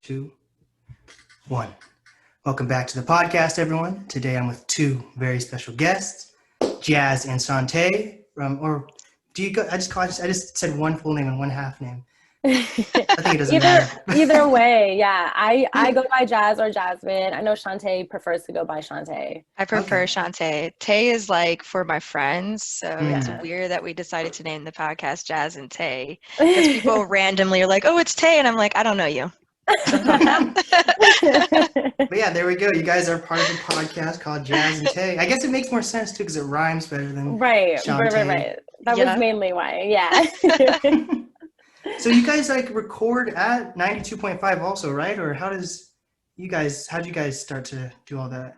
2, 1. Welcome back to the podcast, everyone. Today I'm with two very special guests, Jazz and Tae from, I just said one full name and one half name. I think it doesn't matter. Either way, yeah. I go by Jazz or Jasmine. I know Shantae prefers to go by Shantae. I prefer Shantae. Tae is like for my friends, so it's Yeah. weird that we decided to name the podcast Jazz and Tae. Because people randomly are like, oh, it's Tae, and I'm like, I don't know you. But yeah, there we go. You guys are part of a podcast called Jazz and Tae. I guess it makes more sense too because it rhymes better than Right. Shantae. That was mainly why, yeah. So you guys like record at 92.5 also, right? Or how'd you guys start to do all that?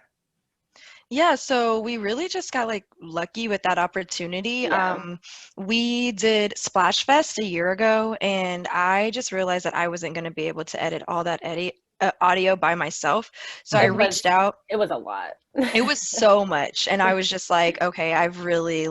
Yeah, so we really just got like lucky with that opportunity. Yeah. We did Splash Fest a year ago, and I just realized that I wasn't going to be able to edit all that audio by myself. So I reached out. It was a lot. It was so much, and I was just like, okay, I've really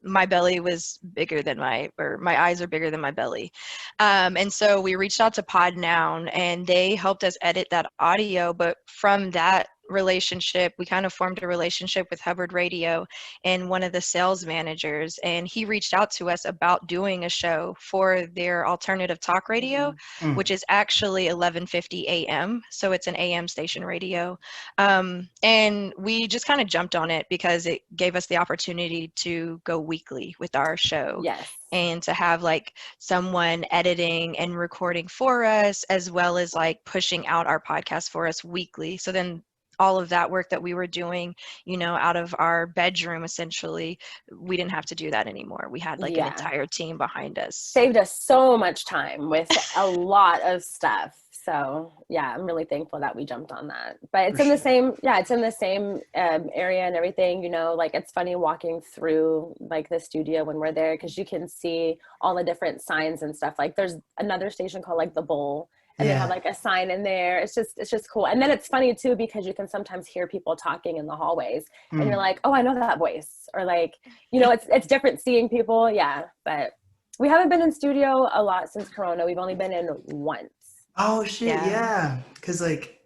my belly was bigger than my eyes are bigger than my belly. And so we reached out to Pod Noun, and they helped us edit that audio. But from that relationship, we kind of formed a relationship with Hubbard Radio and one of the sales managers, and he reached out to us about doing a show for their alternative talk radio, which is actually 11:50 a.m. So it's an AM station radio. And we just kind of jumped on it because it gave us the opportunity to go weekly with our show. Yes. And to have like someone editing and recording for us, as well as like pushing out our podcast for us weekly. So then all of that work that we were doing, out of our bedroom, essentially, we didn't have to do that anymore. We had an entire team behind us. Saved us so much time with a lot of stuff. So yeah, I'm really thankful that we jumped on that. But it's in the same area and everything, it's funny walking through like the studio when we're there, because you can see all the different signs and stuff. Like there's another station called like The Bowl. And they have like a sign in there. It's just cool. And then it's funny too, because you can sometimes hear people talking in the hallways and you're like, oh, I know that voice. Or like, it's different seeing people. Yeah. But we haven't been in studio a lot since Corona. We've only been in once. Oh shit. Yeah. Cause like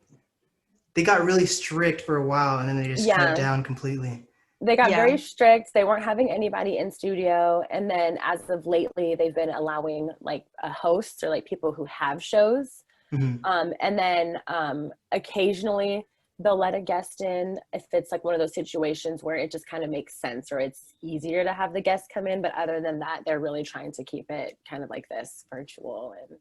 they got really strict for a while and then they just cut it down completely. They got very strict. They weren't having anybody in studio. And then as of lately, they've been allowing like a host or like people who have shows. And then occasionally they'll let a guest in if it's like one of those situations where it just kind of makes sense or it's easier to have the guest come in. But other than that, they're really trying to keep it kind of like this, virtual and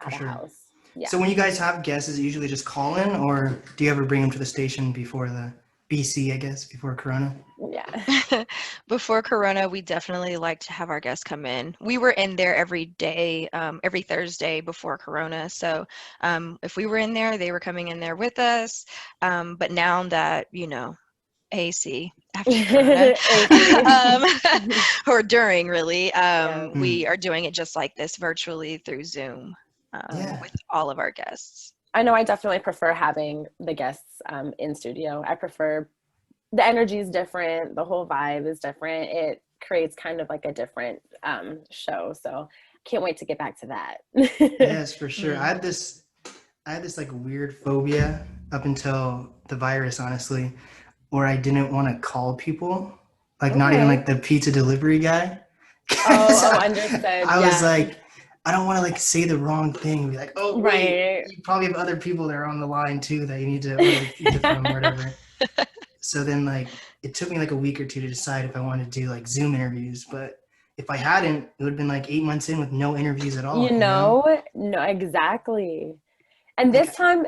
at a house. Yeah. So when you guys have guests, is it usually just call in, or do you ever bring them to the station before the BC, I guess, before Corona? Yeah. Before Corona, we definitely like to have our guests come in. We were in there every day, every Thursday before Corona. So if we were in there, they were coming in there with us. But now that, AC after Corona, or during really, we are doing it just like this virtually through Zoom with all of our guests. I know I definitely prefer having the guests in studio. I prefer, the energy is different. The whole vibe is different. It creates kind of like a different show. So can't wait to get back to that. Yes, for sure. I had this like weird phobia up until the virus, honestly, where I didn't want to call people, like not even like the pizza delivery guy. Understood. I was like, I don't want to like say the wrong thing and be like, oh, wait, you probably have other people that are on the line too that you need to order pizza from or whatever. So then like it took me like a week or two to decide if I wanted to do like Zoom interviews. But if I hadn't, it would have been like 8 months in with no interviews at all. No, exactly. And this time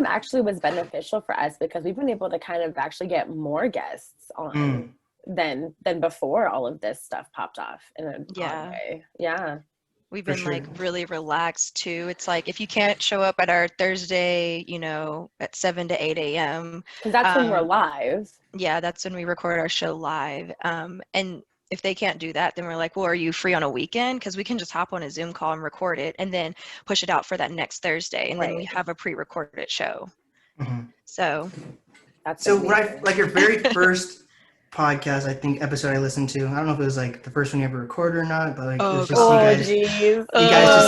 actually was beneficial for us because we've been able to kind of actually get more guests on than before all of this stuff popped off in a odd way. Yeah. We've been like really relaxed too. It's like if you can't show up at our Thursday, at 7 to 8 a.m. Because that's when we're live. Yeah, that's when we record our show live. And if they can't do that, then we're like, well, are you free on a weekend? Because we can just hop on a Zoom call and record it and then push it out for that next Thursday. And then we have a pre-recorded show. So that's like your very first podcast, I think, episode I listened to, I don't know if it was like the first one you ever recorded or not, but like it was just you guys just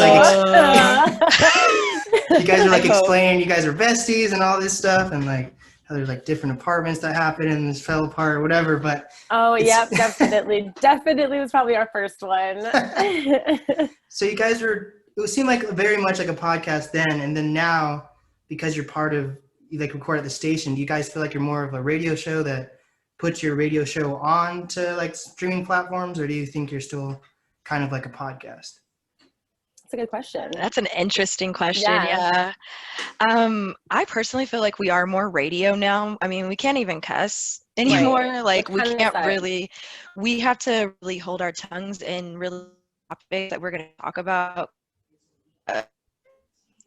like You guys are like explaining you guys are besties and all this stuff, and like how there's like different apartments that happened and this fell apart or whatever. But yep, definitely was probably our first one. So you guys it seemed like very much like a podcast then, and then now, because you're part of, you like record at the station, do you guys feel like you're more of a radio show that puts your radio show on to like streaming platforms, or do you think you're still kind of like a podcast? That's a good question. That's an interesting question. Yeah. I personally feel like we are more radio now. I mean, we can't even cuss anymore. Right. Like we can't really, we have to really hold our tongues and really topics that we're going to talk about.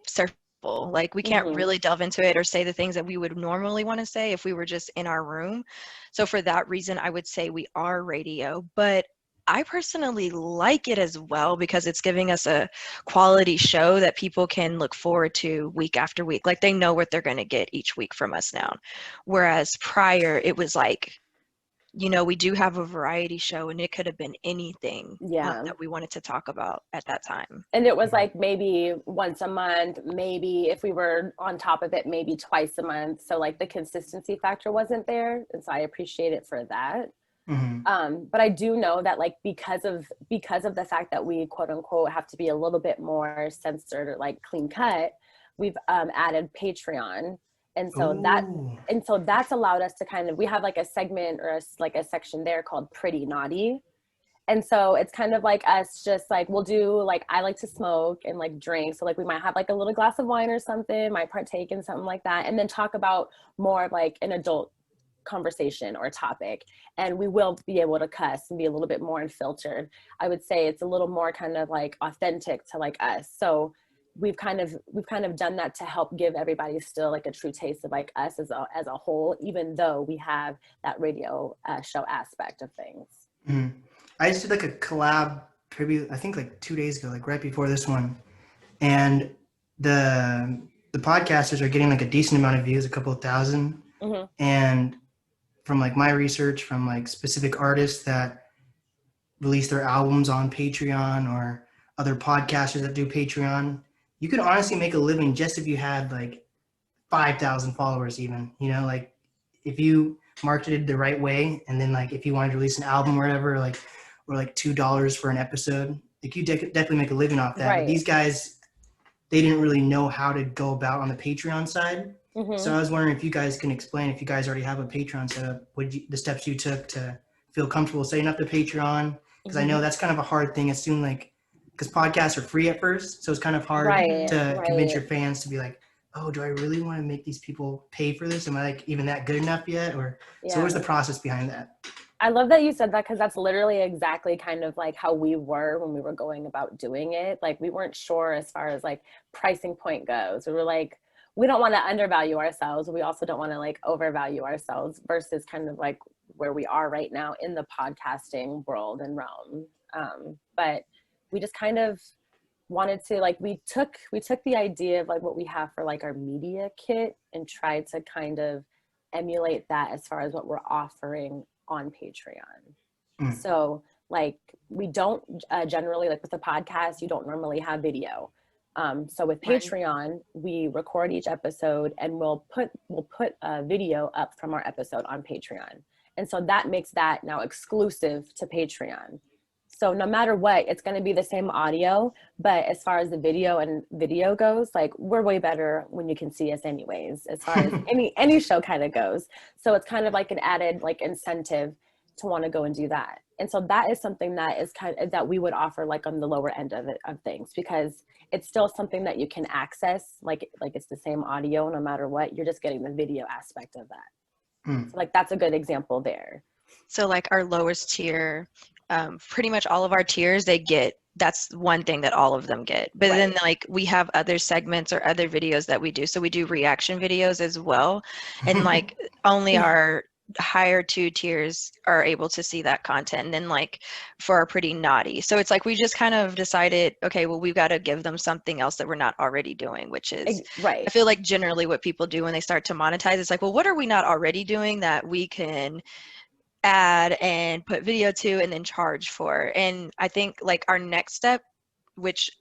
Surfable. Like we can't really delve into it or say the things that we would normally want to say if we were just in our room. So for that reason, I would say we are radio, but I personally like it as well because it's giving us a quality show that people can look forward to week after week. Like they know what they're going to get each week from us now. Whereas prior, it was like, you know, we do have a variety show and it could have been anything that we wanted to talk about at that time. And it was like maybe once a month, maybe if we were on top of it, maybe twice a month. So like the consistency factor wasn't there. And so I appreciate it for that. But I do know that like because of the fact that we quote unquote have to be a little bit more censored or like clean cut, we've added Patreon. And so that's allowed us to kind of, we have like a segment or a section there called Pretty Naughty. And so it's kind of like us just like, we'll do like, I like to smoke and like drink. So like we might have like a little glass of wine or something, might partake in something like that. And then talk about more of like an adult conversation or topic. And we will be able to cuss and be a little bit more unfiltered. I would say it's a little more kind of like authentic to like us. So we've kind of done that to help give everybody still like a true taste of like us as a whole, even though we have that radio show aspect of things. I just did like a collab tribute, I think like 2 days ago, like right before this one, and the podcasters are getting like a decent amount of views, a couple of thousand, and from like my research from like specific artists that release their albums on Patreon or other podcasters that do Patreon, you could honestly make a living just if you had like 5,000 followers even, you know, like if you marketed the right way, and then like if you wanted to release an album or whatever, like, or like $2 for an episode, like you definitely make a living off that. Right. But these guys, they didn't really know how to go about on the Patreon side. So I was wondering if you guys can explain, if you guys already have a Patreon set up, the steps you took to feel comfortable setting up the Patreon, because I know that's kind of a hard thing. It seemed like, because podcasts are free at first, so it's kind of hard to convince your fans to be like, oh, do I really want to make these people pay for this? Am I like even that good enough yet? Or so what's the process behind that? I love that you said that, because that's literally exactly kind of like how we were when we were going about doing it. Like we weren't sure as far as like pricing point goes. We were like, we don't want to undervalue ourselves. We also don't want to like overvalue ourselves, versus kind of like where we are right now in the podcasting world and realm. But we just kind of wanted to like, we took the idea of like what we have for like our media kit and tried to kind of emulate that as far as what we're offering on Patreon. So like we don't generally, like with the podcast, you don't normally have video. So with Patreon, we record each episode and we'll put a video up from our episode on Patreon. And so that makes that now exclusive to Patreon. So no matter what, it's going to be the same audio, but as far as the video goes, like we're way better when you can see us anyways, as far as any show kind of goes. So it's kind of like an added like incentive to want to go and do that. And so that is something that is kind of, that we would offer like on the lower end of things, because it's still something that you can access. Like it's the same audio, no matter what, you're just getting the video aspect of that. So like, that's a good example there. So like our lowest tier, pretty much all of our tiers, that's one thing that all of them get. But then like we have other segments or other videos that we do. So we do reaction videos as well. And like only our higher 2 tiers are able to see that content. And then like for our Pretty Naughty, so it's like we just kind of decided, okay, well, we've got to give them something else that we're not already doing, which is I feel like generally what people do when they start to monetize, it's like, well, what are we not already doing that we can add and put video to and then charge for? And I think like our next step, which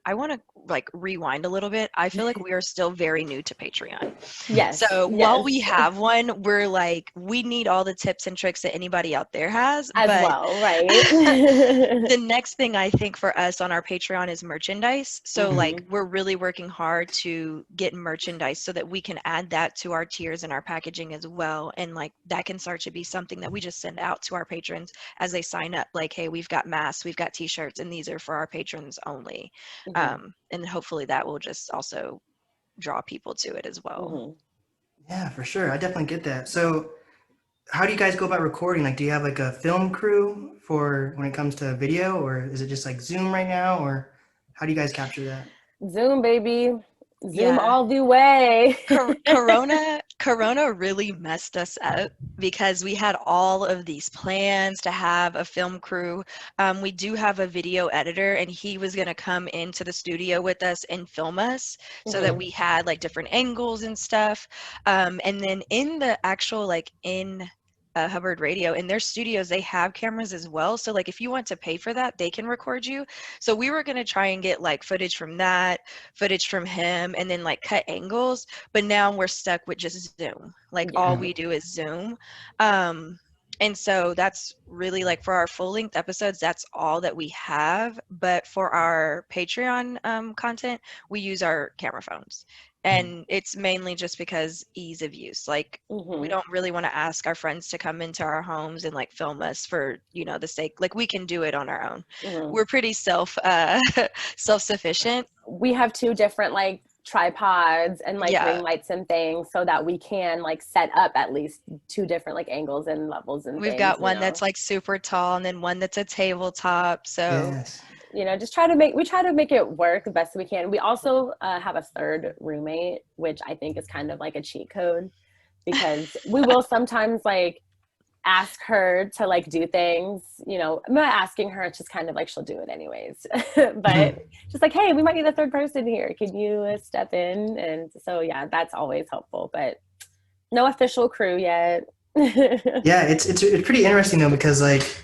I want to like rewind a little bit. I feel like we are still very new to Patreon. Yes. So while we have one, we're like, we need all the tips and tricks that anybody out there has. As but well, right? The next thing I think for us on our Patreon is merchandise. So like we're really working hard to get merchandise so that we can add that to our tiers and our packaging as well. And like that can start to be something that we just send out to our patrons as they sign up. Like, hey, we've got masks, we've got t-shirts, and these are for our patrons only. And hopefully that will just also draw people to it as well. Yeah, for sure. I definitely get that. So how do you guys go about recording? Like, do you have like a film crew for when it comes to video, or is it just like Zoom right now, or how do you guys capture that? Zoom, baby. Zoom all the way. Corona really messed us up because we had all of these plans to have a film crew. We do have a video editor, and he was going to come into the studio with us and film us so that we had like different angles and stuff. And then in the actual like in Hubbard Radio, in their studios, they have cameras as well. So like if you want to pay for that, they can record you. So we were going to try and get like footage from that, footage from him, and then like cut angles. But now we're stuck with just Zoom. Like all we do is Zoom. And so that's really like for our full length episodes, that's all that we have. But for our Patreon content, we use our camera phones. And it's mainly just because ease of use. Like we don't really want to ask our friends to come into our homes and like film us for, you know, the sake, like we can do it on our own. We're pretty self-sufficient. We have 2 different like tripods and like ring lights and things so that we can like set up at least 2 different like angles and levels and we've got one that's like super tall and then one that's a tabletop. So you know, just try to make it work the best we can. We also have a third roommate, which I think is kind of like a cheat code, because we will sometimes like ask her to like do things, you know, I'm not asking her, it's just kind of like she'll do it anyways. But just like, hey, we might need a third person here, can you step in? And so yeah, that's always helpful, but no official crew yet. Yeah, it's pretty interesting though, because like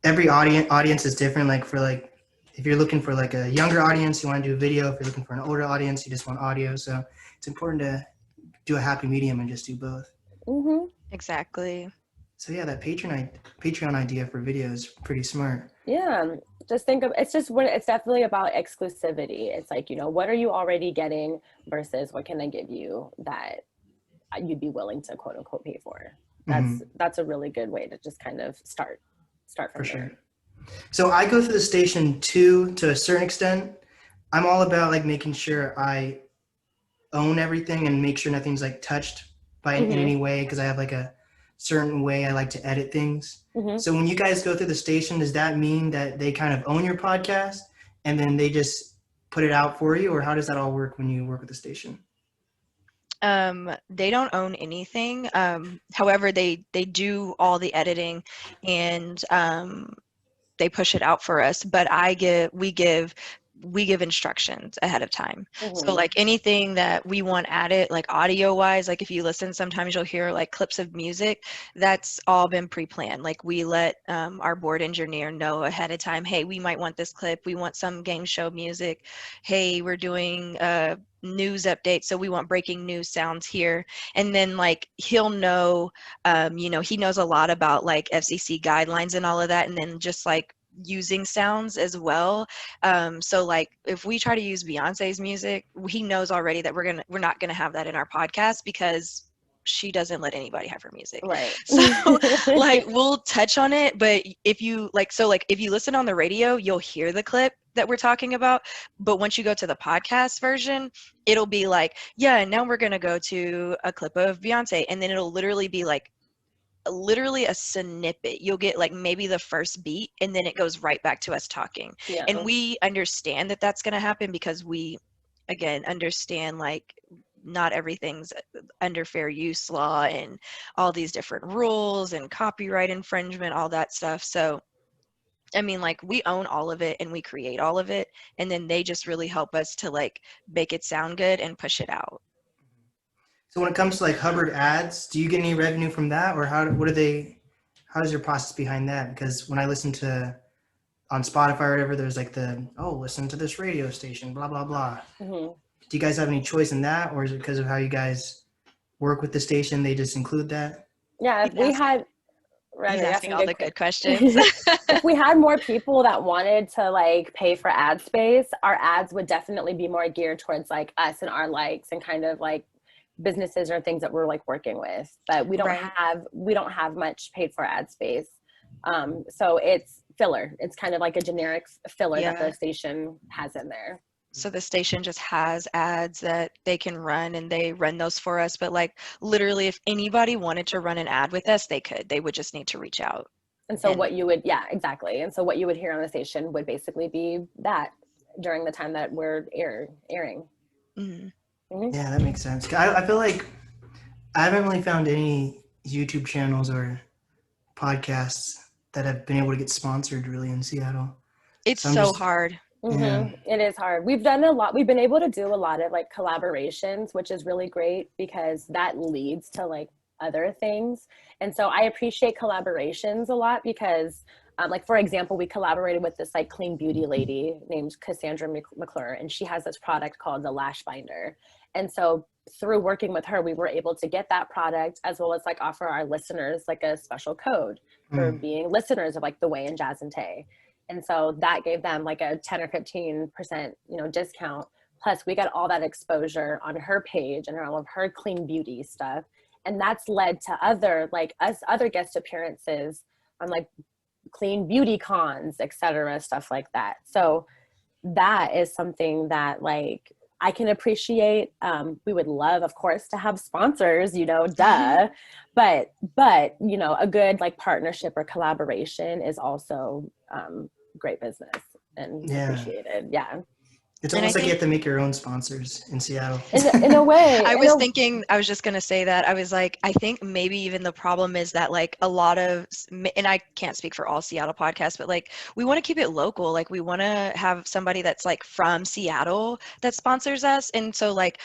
every audience is different. Like for like if you're looking for like a younger audience, you want to do video. If you're looking for an older audience, you just want audio. So it's important to do a happy medium and just do both. Exactly. So yeah, that Patreon idea for video is pretty smart. Yeah, just think of it's definitely about exclusivity. It's like, you know, what are you already getting versus what can I give you that you'd be willing to quote unquote pay for. That's a really good way to just kind of start from for there. Sure. So I go through the station too, to a certain extent. I'm all about like making sure I own everything and make sure nothing's like touched by in any way, because I have like a certain way I like to edit things. So when you guys go through the station, does that mean that they kind of own your podcast and then they just put it out for you, or how does that all work when you work with the station? They don't own anything. However, they do all the editing and they push it out for us, but we give instructions ahead of time. So like anything that we want added, like audio wise, like if you listen, sometimes you'll hear like clips of music, that's all been pre-planned. Like we let our board engineer know ahead of time, hey, we might want this clip, we want some game show music, hey, we're doing news update, so we want breaking news sounds here. And then like he'll know, you know, he knows a lot about like FCC guidelines and all of that, and then just like using sounds as well. So like if we try to use Beyonce's music, he knows already that we're not gonna have that in our podcast because she doesn't let anybody have her music. Right. So like we'll touch on it, but if you if you listen on the radio, you'll hear the clip that we're talking about, but once you go to the podcast version, it'll be like, yeah, and now we're gonna go to a clip of Beyonce, and then it'll literally be like literally a snippet. You'll get like maybe the first beat and then it goes right back to us talking. And we understand that that's going to happen because we again understand like not everything's under fair use law and all these different rules and copyright infringement, all that stuff. So I mean, like we own all of it and we create all of it, and then they just really help us to like make it sound good and push it out. So when it comes to like Hubbard ads, do you get any revenue from that, or how does your process behind that? Because when I listen to on Spotify or whatever, there's like listen to this radio station, blah, blah, blah. Mm-hmm. Do you guys have any choice in that, or is it because of how you guys work with the station, they just include that? Yeah, if we had, he's asking all the good questions. If we had more people that wanted to like pay for ad space, our ads would definitely be more geared towards like us and our likes and kind of like businesses or things that we're like working with. But we don't have much paid for ad space. So it's filler. It's kind of like a generic filler that the station has in there. So the station just has ads that they can run, and they run those for us. But like literally, if anybody wanted to run an ad with us, they could. They would just need to reach out. And so what you would, exactly. And so what you would hear on the station would basically be that during the time that we're airing. Mm-hmm. Mm-hmm. Yeah, that makes sense. I feel like I haven't really found any YouTube channels or podcasts that have been able to get sponsored really in Seattle. It's so hard. Mm-hmm. Yeah. It is hard. We've done a lot. We've been able to do a lot of like collaborations, which is really great because that leads to like other things. And so I appreciate collaborations a lot because like, for example, we collaborated with this like clean beauty lady named Cassandra McClure, and she has this product called the Lash Binder. And so through working with her, we were able to get that product as well as like offer our listeners like a special code for being listeners of like The Way and Jazz and Tae. And so that gave them like a 10 or 15%, discount. Plus we got all that exposure on her page and all of her clean beauty stuff. And that's led to other guest appearances on like clean beauty cons, etc., stuff like that. So that is something that like I can appreciate. We would love, of course, to have sponsors, duh. But a good like partnership or collaboration is also great business and appreciated. Yeah. It's almost like you have to make your own sponsors in Seattle. In a way. I was just going to say that. I was like, I think maybe even the problem is that like a lot of, and I can't speak for all Seattle podcasts, but like we want to keep it local. Like we want to have somebody that's like from Seattle that sponsors us. And so like,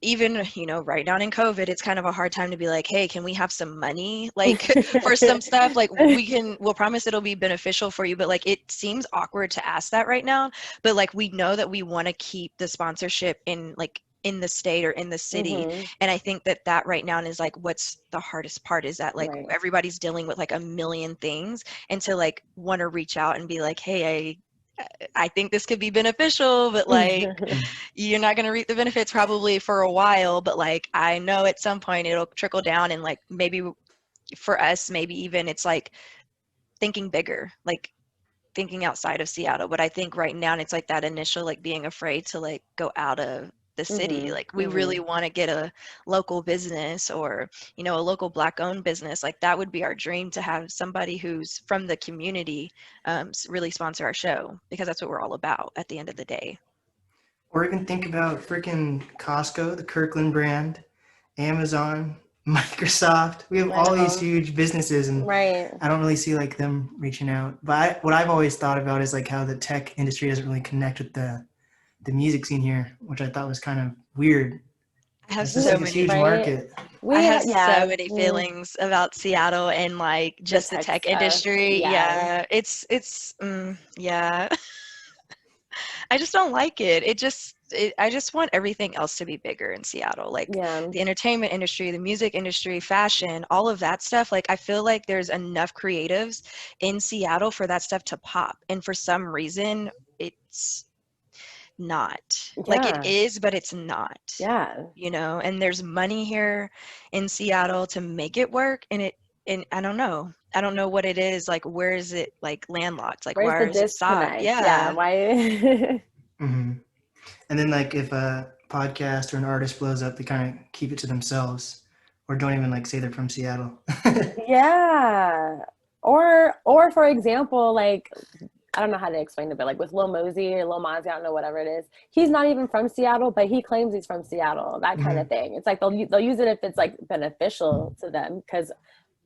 even, right now in COVID, it's kind of a hard time to be like, hey, can we have some money like for some stuff? Like we'll promise it'll be beneficial for you. But like, it seems awkward to ask that right now. But like, we know that we want to keep the sponsorship in the state or in the city. Mm-hmm. And I think that right now is like, what's the hardest part is that like everybody's dealing with like a million things. And to like want to reach out and be like, hey, I think this could be beneficial, but like you're not going to reap the benefits probably for a while, but like I know at some point it'll trickle down, and like maybe for us, maybe even it's like thinking bigger, like thinking outside of Seattle. But I think right now it's like that initial like being afraid to like go out of the city. Mm-hmm. Like we really want to get a local business or a local Black owned business. Like that would be our dream, to have somebody who's from the community really sponsor our show, because that's what we're all about at the end of the day. Or even think about freaking Costco, the Kirkland brand, Amazon, Microsoft. We have all these huge businesses, and I don't really see like them reaching out. But what I've always thought about is like how the tech industry doesn't really connect with the music scene here, which I thought was kind of weird. I have so many huge market. I have so many feelings about Seattle and like just the tech industry. Yeah. It's yeah. I just don't like it. I just want everything else to be bigger in Seattle. Like the entertainment industry, the music industry, fashion, all of that stuff. Like I feel like there's enough creatives in Seattle for that stuff to pop. And for some reason, it's not. Like it is, but it's not. And there's money here in Seattle to make it work, and I don't know what it is. Like where is it like landlocked? Like where is it stopped? Why? Mm-hmm. And then like if a podcast or an artist blows up, they kind of keep it to themselves or don't even like say they're from Seattle. Or for example, like I don't know how to explain it, but like with Lil Mosey or Lil Mozzie, I don't know, whatever it is. He's not even from Seattle, but he claims he's from Seattle, that kind of thing. It's like they'll use it if it's like beneficial to them,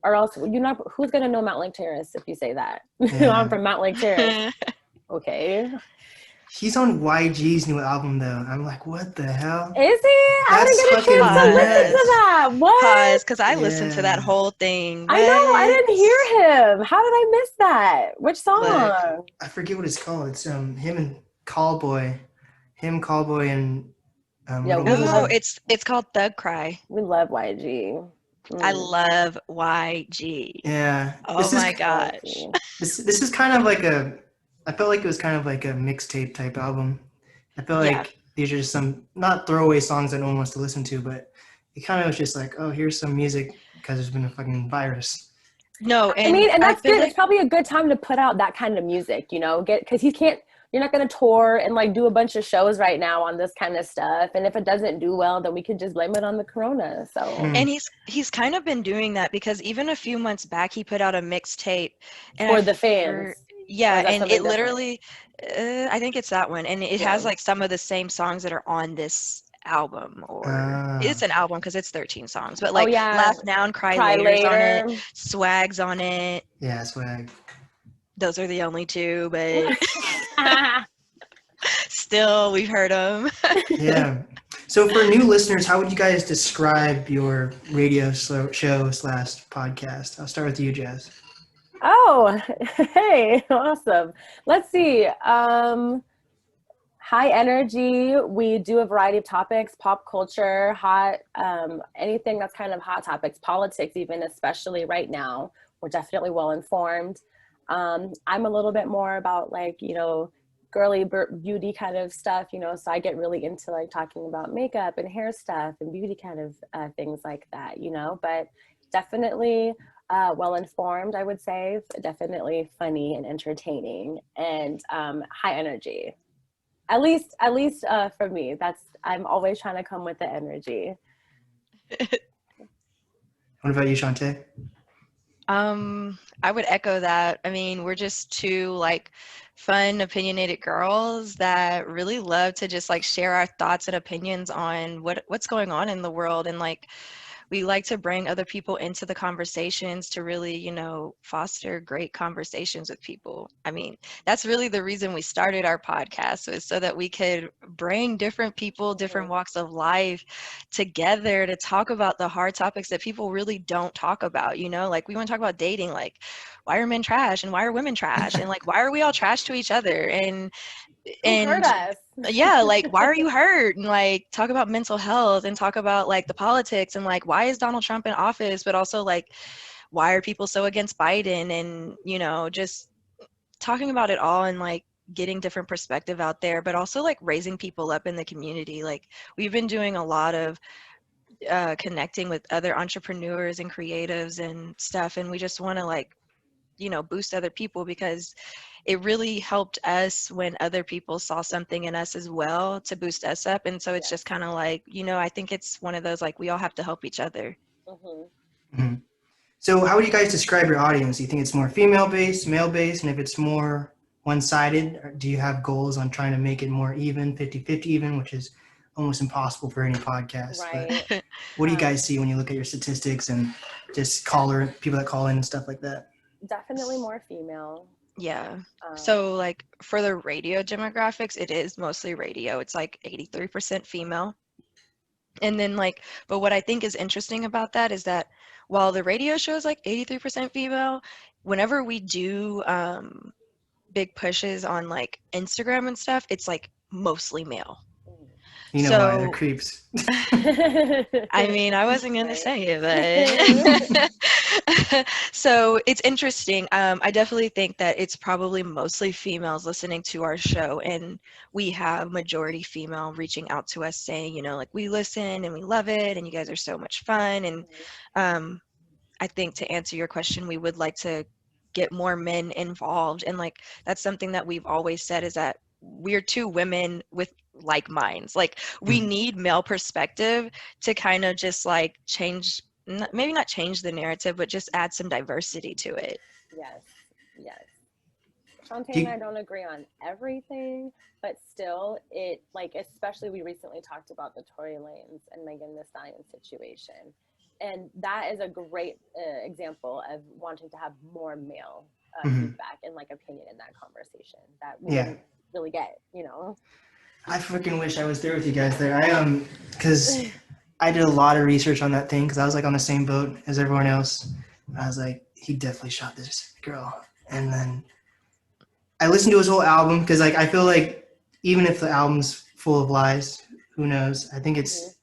or else who's going to know Mount Lake Terrace if you say that? I'm from Mount Lake Terrace. Okay. He's on YG's new album though. I'm like, what the hell? Is he? I That's didn't get a fucking chance to listen to nuts. that. What? Pause, because I listened to that Yeah. whole thing. I know. I What? didn't hear him. How did I miss that? Which Look. song? I forget what it's called. It's him and Callboy. Him, Callboy, and Yeah, what we was No, love it's called Thug Cry. YG. I love YG. Yeah. Oh This is my gosh. YG. this is kind of like a I felt like it was kind of like a mixtape type album. I feel Yeah. like these are just some not throwaway songs that no one wants to listen to, but it kind of was just like, oh, here's some music because there's been a fucking virus. No, I mean, and I that's feel good. It's like probably a good time to put out that kind of music, because he can't. You're not going to tour and like do a bunch of shows right now on this kind of stuff. And if it doesn't do well, then we could just blame it on the corona. So and he's kind of been doing that because even a few months back he put out a mixtape and for the fans, or yeah, is that and something it different? literally I think it's that one, and it has Yeah. like some of the same songs that are on this album, or it's an album because it's 13 songs, but Oh like yeah, Laugh Now and Cry Cry Later's on it, Later. Swag's on it. Yeah, that's what Those are the only two, but still we've heard them. yeah. So for new listeners, how would you guys describe your radio show slash podcast? I'll start with you, Jazz. Oh, hey, awesome. Let's see. High energy. We do a variety of topics: pop culture, hot, anything that's kind of hot topics, politics, even, especially right now. We're definitely well informed. I'm a little bit more about girly beauty kind of stuff, so I get really into like talking about makeup and hair stuff and beauty kind of things like that, but definitely well informed, I would say. Definitely funny and entertaining, and high energy. At least for me, I'm always trying to come with the energy. What about you, Shantae? I would echo that. I mean, we're just two like fun, opinionated girls that really love to just like share our thoughts and opinions on what's going on in the world, and like we like to bring other people into the conversations to really, foster great conversations with people. I mean, that's really the reason we started our podcast, was so that we could bring different people, different walks of life together to talk about the hard topics that people really don't talk about, like we want to talk about dating, like why are men trash and why are women trash, and like why are we all trash to each other, Who hurt us? yeah, like why are you hurt, and like talk about mental health and talk about like the politics, and like why is Donald Trump in office, but also like why are people so against Biden, and just talking about it all, and like getting different perspective out there, but also like raising people up in the community. Like we've been doing a lot of connecting with other entrepreneurs and creatives and stuff, and we just want to like boost other people, because it really helped us when other people saw something in us as well to boost us up. And so it's just kind of like, I think it's one of those, like, we all have to help each other. Mm-hmm. So how would you guys describe your audience? Do you think it's more female-based, male-based? And if it's more one-sided, do you have goals on trying to make it more even, 50-50 even, which is almost impossible for any podcast? Right. But what do you guys see when you look at your statistics and just people that call in and stuff like that? Definitely more female. Yeah. So like for the radio demographics, it is mostly radio. It's like 83% female. And then like, but what I think is interesting about that is that while the radio show is like 83% female, whenever we do big pushes on like Instagram and stuff, it's like mostly male. You know why? They're creeps. I mean, I wasn't going to say it, but so it's interesting. I definitely think that it's probably mostly females listening to our show, and we have majority female reaching out to us saying, like we listen and we love it and you guys are so much fun. And I think to answer your question, we would like to get more men involved. And like, that's something that we've always said, is that we're two women with like minds. Like we need male perspective to kind of just like change, maybe not change the narrative, but just add some diversity to it. Yes. Shantae and I don't agree on everything, but still it like, especially we recently talked about the Tory Lanez and Megan Thee Stallion situation. And that is a great example of wanting to have more male feedback and like opinion in that conversation. That we really get, you know. I freaking wish I was there with you guys there. Because I did a lot of research on that thing because I was like on the same boat as everyone else. I was like, he definitely shot this girl. And then I listened to his whole album because like I feel like even if the album's full of lies, who knows? I think it's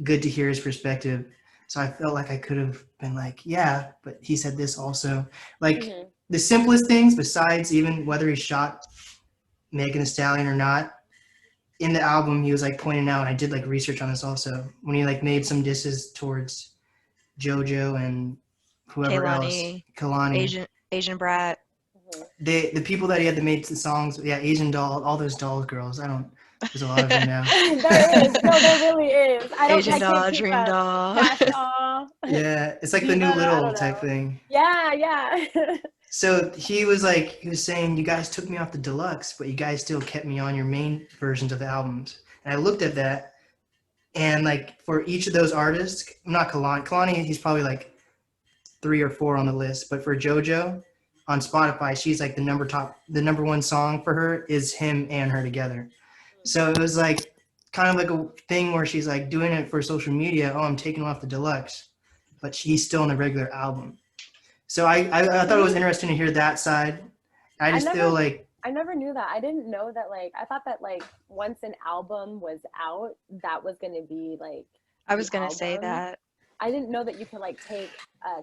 good to hear his perspective. So I felt like I could have been like, yeah, but he said this also. Like the simplest things, besides even whether he shot Megan Thee Stallion or not, in the album he was like pointing out, and I did like research on this also, when he like made some disses towards JoJo and whoever else, Kalani, Asian Brat. the people that he had to make the songs, yeah, Asian Doll, all those dolls girls. There's a lot of them now. There is. No, there really is. Asian Doll, Dream Doll. Cash Doll. Yeah, it's like the new Little type thing. Yeah. So he was saying, you guys took me off the deluxe, but you guys still kept me on your main versions of the albums. And I looked at that, and like for each of those artists, not Kalani, he's probably like 3 or 4 on the list, but for JoJo on Spotify, she's like the number one song for her is him and her together. So it was like kind of like a thing where she's like doing it for social media. Oh, I'm taking off the deluxe, but she's still on the regular album. So I thought it was interesting to hear that side. I never knew that. I didn't know that. Like, I thought that like once an album was out, that was going to be like. I was going to say that. I didn't know that you could like take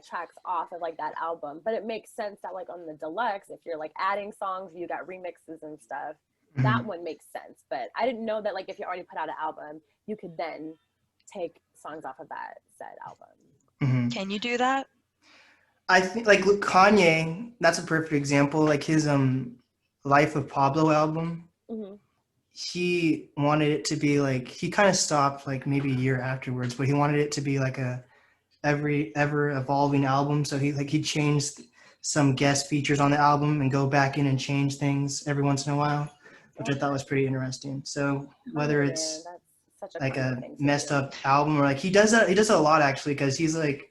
tracks off of like that album, but it makes sense that like on the deluxe, if you're like adding songs, you got remixes and stuff. That one makes sense. But I didn't know that like if you already put out an album, you could then take songs off of that said album. Can you do that? I think like Kanye, that's a perfect example. Like his Life of Pablo album, he wanted it to be like, he kind of stopped like maybe a year afterwards, but he wanted it to be like a ever evolving album. So he changed some guest features on the album and go back in and change things every once in a while, which I thought was pretty interesting. So whether it's like a messed up album or like he does that a lot actually, because he's like,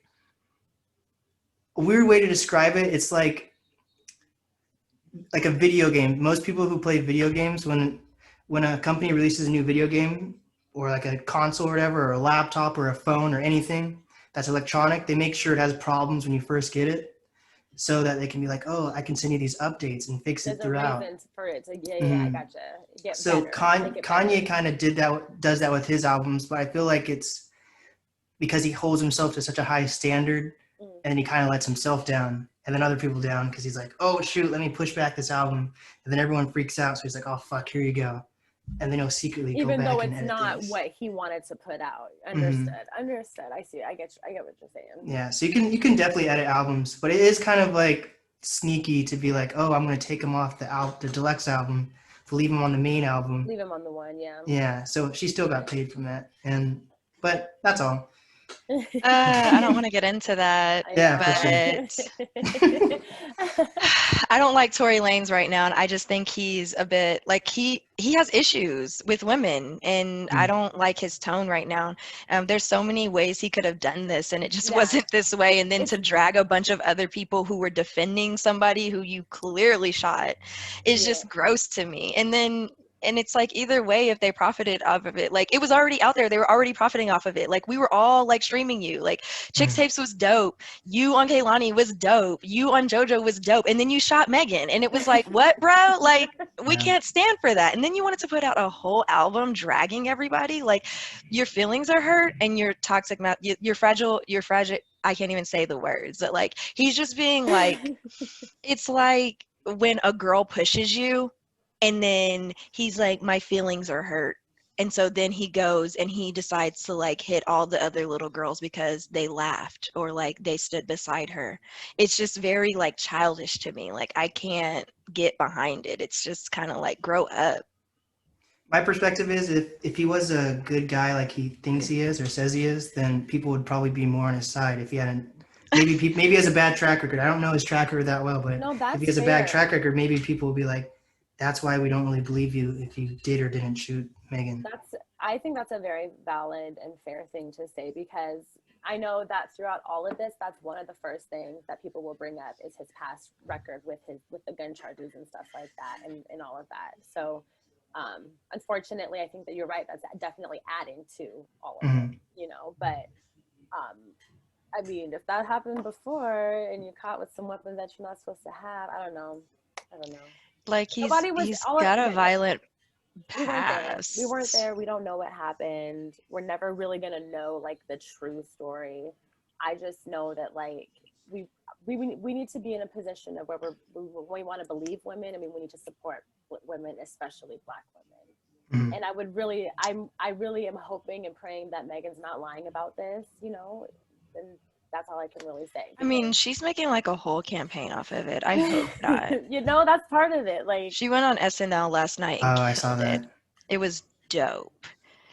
a weird way to describe it, it's like a video game. Most people who play video games, when a company releases a new video game or like a console or whatever, or a laptop or a phone or anything that's electronic, they make sure it has problems when you first get it, so that they can be like, oh, I can send you these updates and fix it throughout. There's a reason for it. So I gotcha. So Kanye kind of does that with his albums, but I feel like it's because he holds himself to such a high standard, and he kind of lets himself down and then other people down because he's like, oh shoot, let me push back this album, and then everyone freaks out, so he's like, oh fuck, here you go, and then he'll secretly go back and edit things. Even though it's not what he wanted to put out. Understood. I see. I get what you're saying. Yeah, so you can definitely edit albums, but it is kind of like sneaky to be like, oh, I'm going to take him off the deluxe album to leave him on the main album. Leave him on the one, yeah. Yeah, so she still got paid from that, but that's all. I don't want to get into that. Yeah, but I don't like Tory Lanez right now, and I just think he's a bit like he has issues with women, and I don't like his tone right now. There's so many ways he could have done this, and it just wasn't this way. And then to drag a bunch of other people who were defending somebody who you clearly shot is just gross to me. And it's like, either way, if they profited off of it, like it was already out there, they were already profiting off of it. Like we were all like streaming you, like Chicks Tapes was dope. You on Kehlani was dope. You on JoJo was dope. And then you shot Megan, and it was like, what, bro? Like we can't stand for that. And then you wanted to put out a whole album dragging everybody. Like your feelings are hurt and you're toxic. You're fragile. I can't even say the words. But like, he's just being like, it's like when a girl pushes you, and then he's like, my feelings are hurt. And so then he goes and he decides to like hit all the other little girls because they laughed or like they stood beside her. It's just very like childish to me. Like I can't get behind it. It's just kind of like, grow up. My perspective is if he was a good guy like he thinks he is or says he is, then people would probably be more on his side. If he hadn't, maybe he has a bad track record. I don't know his track record that well, but if he has a bad track record, maybe people will be like, that's why we don't really believe you if you did or didn't shoot Megan. I think that's a very valid and fair thing to say, because I know that throughout all of this, that's one of the first things that people will bring up is his past record with the gun charges and stuff like that and all of that. So Unfortunately, I think that you're right. That's definitely adding to all of it, you know, but I mean, if that happened before and you're caught with some weapons that you're not supposed to have, I don't know. Like he's got a violent past. We weren't there. We don't know what happened. We're never really gonna know like the true story. I just know that like we need to be in a position of where we want to believe women. I mean, we need to support women, especially Black women. And I really am hoping and praying that Megan's not lying about this, you know, and that's all I can really say. I mean, she's making like a whole campaign off of it. I hope not. You know, that's part of it. Like, she went on SNL last night and I saw that. It was dope.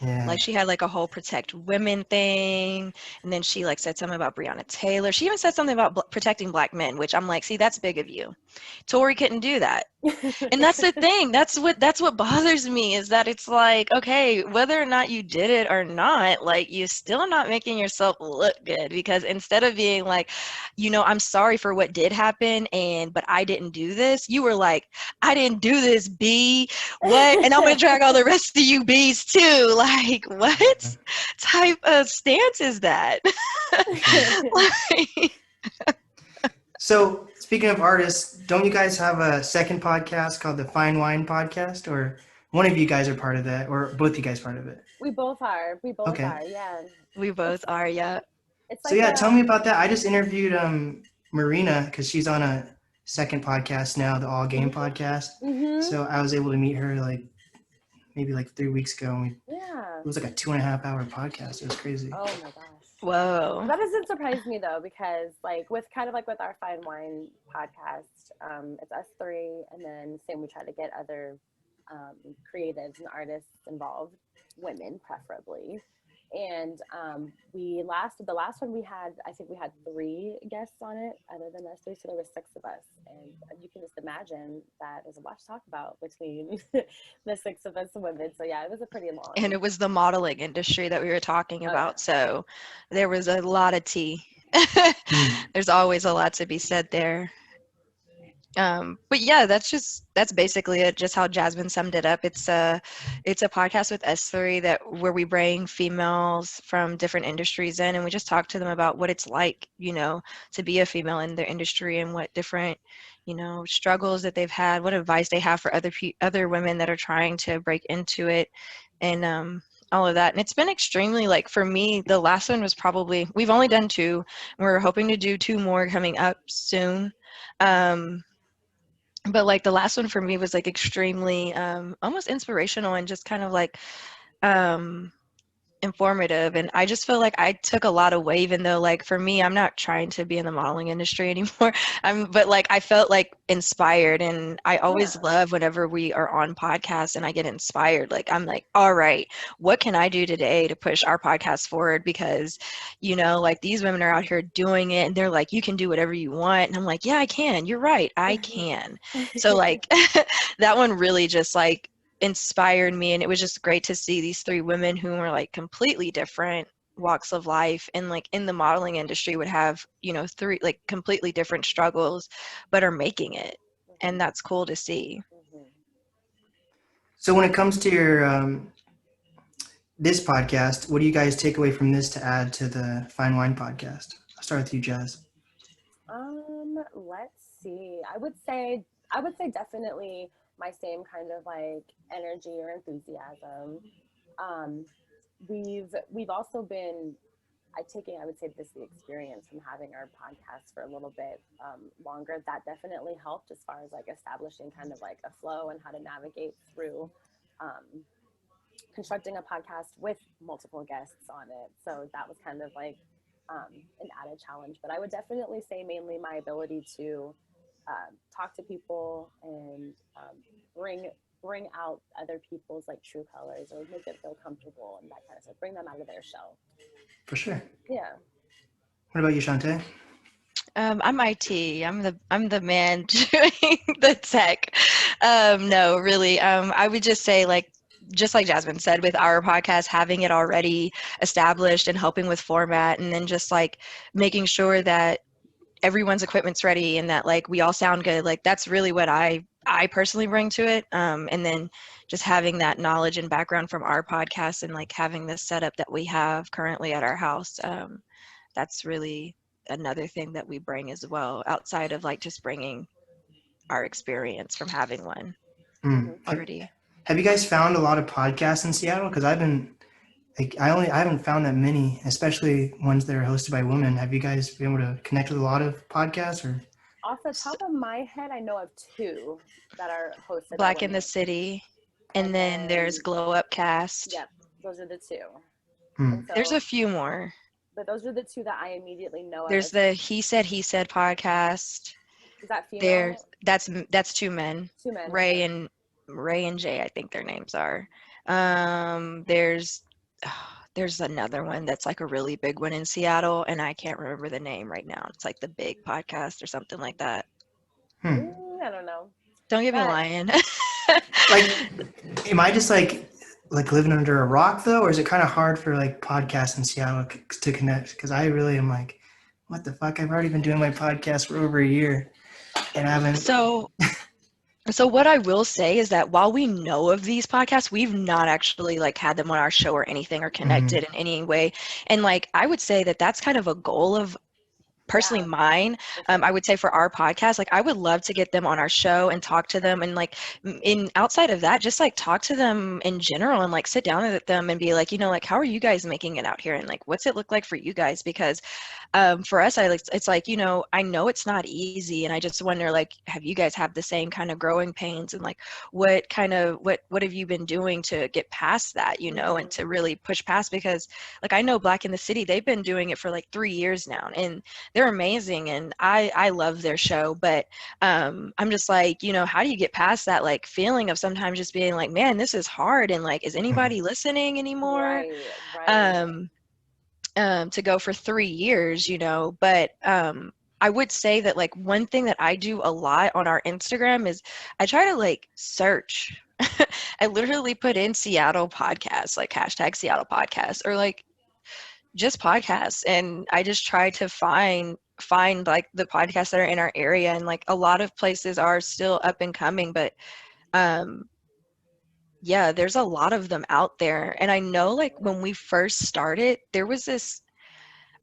Yeah. Like she had like a whole protect women thing, and then she like said something about Breonna Taylor. She even said something about protecting Black men, which I'm like, see, that's big of you. Tory couldn't do that. And that's the thing. That's what bothers me, is that it's like, okay, whether or not you did it or not, like you're still not making yourself look good, because instead of being like, you know, I'm sorry for what did happen but I didn't do this, you were like, I didn't do this, B. What? And I'm gonna drag all the rest of you B's too. Like, what type of stance is that? Like, so speaking of artists, don't you guys have a second podcast called the Fine Wine Podcast, or one of you guys are part of that, or both you guys part of it? We both are. Yeah. We both are, yeah. It's like, so yeah, tell me about that. I just interviewed Marina, because she's on a second podcast now, the All Game podcast. So I was able to meet her like maybe like 3 weeks ago, and it was like a 2.5 hour podcast. It was crazy. Oh my gosh. Whoa. That doesn't surprise me though, because like with our Fine Wine podcast, it's us three, and then we try to get other creatives and artists involved, women preferably. And the last one we had, I think we had 3 guests on it other than us 3, so there were 6 of us, and you can just imagine that there's a lot to talk about between the 6 of us women. So yeah, it was a pretty long. And it was the modeling industry that we were talking about, so there was a lot of tea. There's always a lot to be said there. But yeah, that's basically it, just how Jasmine summed it up. It's a podcast with S3 where we bring females from different industries in, and we just talk to them about what it's like, you know, to be a female in their industry, and what different, you know, struggles that they've had, what advice they have for other women that are trying to break into it, and all of that. And it's been extremely, like, for me, the last one was probably, we've only done 2, and we're hoping to do 2 more coming up soon. But like the last one for me was like extremely almost inspirational, and just kind of like informative, and I just feel like I took a lot away, even though like for me, I'm not trying to be in the modeling industry anymore. But like I felt like inspired, and I always love whenever we are on podcasts and I get inspired. Like I'm like, all right, what can I do today to push our podcast forward? Because, you know, like these women are out here doing it, and they're like, you can do whatever you want, and I'm like, yeah, I can. You're right, I can. So like that one really just like inspired me, and it was just great to see these 3 women who were like completely different walks of life, and like in the modeling industry would have, you know, 3 like completely different struggles, but are making it, and that's cool to see. So when it comes to your this podcast, what do you guys take away from this to add to the Fine Wine Podcast? I'll start with you, Jazz. Let's see. I would say definitely my same kind of like energy or enthusiasm. We've also been, I would say this, the experience from having our podcast for a little bit longer, that definitely helped as far as like establishing kind of like a flow and how to navigate through constructing a podcast with multiple guests on it. So that was kind of like an added challenge. But I would definitely say mainly my ability to talk to people and bring out other people's like true colors, or make them feel comfortable and that kind of stuff. Bring them out of their shell. For sure. Yeah. What about you, Shantae? I'm IT. I'm the man doing the tech. No, really. I would just say, like, just like Jasmine said, with our podcast, having it already established and helping with format, and then just like making sure that everyone's equipment's ready and that like we all sound good. Like that's really what I personally bring to it. And then just having that knowledge and background from our podcast and like having this setup that we have currently at our house, that's really another thing that we bring as well, outside of like just bringing our experience from having one already. Have you guys found a lot of podcasts in Seattle? Because I've been like I haven't found that many, especially ones that are hosted by women. Have you guys been able to connect with a lot of podcasts? Or off the top of my head, I know of 2 that are hosted Black by in the women. City, and then there's Glow Up Cast. Yep, those are the 2. Hmm. So, There's a few more. but those are the 2 that I immediately know There's of. the He Said podcast. Is that female? That's 2 men. 2 men. Ray and Jay, I think their names are. There's another one that's like a really big one in Seattle, and I can't remember the name right now. It's like the Big Podcast or something like that. I don't know. Don't get me lying. Like, am I just like living under a rock though, or is it kind of hard for like podcasts in Seattle to connect? Because I really am like, what the fuck? I've already been doing my podcast for over a year, and I haven't. So what I will say is that while we know of these podcasts, we've not actually like had them on our show or anything or connected in any way. And like, I would say that that's kind of a goal of personally mine. I would say for our podcast, like I would love to get them on our show and talk to them, and like outside of that, just like talk to them in general and like sit down with them and be like, like, how are you guys making it out here, and like what's it look like for you guys? Because for us, it's like, I know it's not easy, and I just wonder, like, have you guys have the same kind of growing pains, and like what have you been doing to get past that, and to really push past? Because like I know Black in the City, they've been doing it for like 3 years now, and they're amazing, and I love their show, but I'm just like, how do you get past that like feeling of sometimes just being like, man, this is hard, and like, is anybody listening anymore? Right. To go for 3 years, but I would say that like one thing that I do a lot on our Instagram is I try to like search. I literally put in Seattle podcasts, like hashtag Seattle podcasts, or like just podcasts, and I just try to find like the podcasts that are in our area, and like a lot of places are still up and coming, but yeah, there's a lot of them out there. And I know like when we first started, there was this,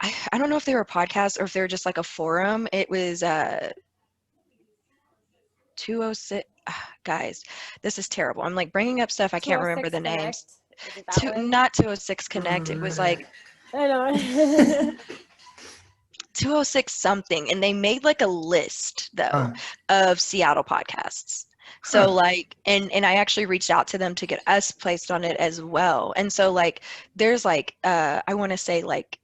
I don't know if they were podcasts or if they were just like a forum. It was 206, guys, this is terrible. I'm like bringing up stuff I can't remember the names. Not 206 Connect. It was like I know. 206 something, and they made like a list though of Seattle podcasts. So like, and I actually reached out to them to get us placed on it as well. And so like, there's like, I want to say like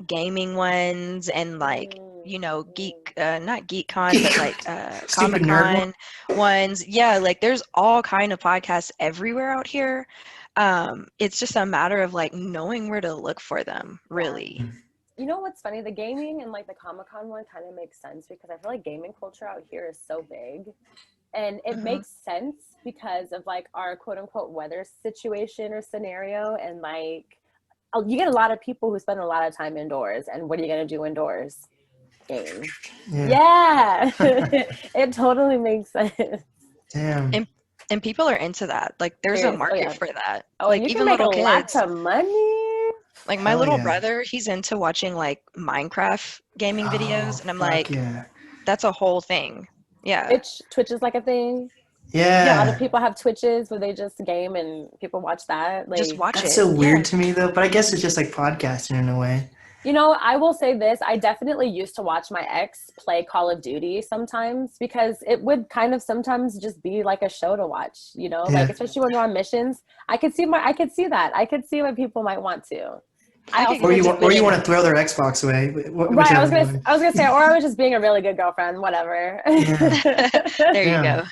gaming ones, and like, geek, not GeekCon, but like Comic-Con ones. Yeah, like there's all kind of podcasts everywhere out here. It's just a matter of like knowing where to look for them, really. You know what's funny? The gaming and like the Comic-Con one kind of makes sense, because I feel like gaming culture out here is so big, and it makes sense because of like our quote unquote weather situation or scenario. And like, you get a lot of people who spend a lot of time indoors, and what are you going to do indoors? Game. Yeah. It totally makes sense. Damn. And people are into that. Like there's a market for that. Like you even can make little kids. Lots of money. Like my little brother, he's into watching like Minecraft gaming videos, and I'm like, that's a whole thing. Yeah. Twitch is like a thing. Yeah. A lot of people have Twitches where they just game and people watch that. Like, just watch it. That's so weird to me though, but I guess it's just like podcasting in a way. I will say this. I definitely used to watch my ex play Call of Duty sometimes, because it would kind of sometimes just be like a show to watch, like especially when we're on missions. I could see that. I could see what people might want to. Or you want to throw their Xbox away. Right. I was gonna say, or I was just being a really good girlfriend, whatever. Yeah. There you go.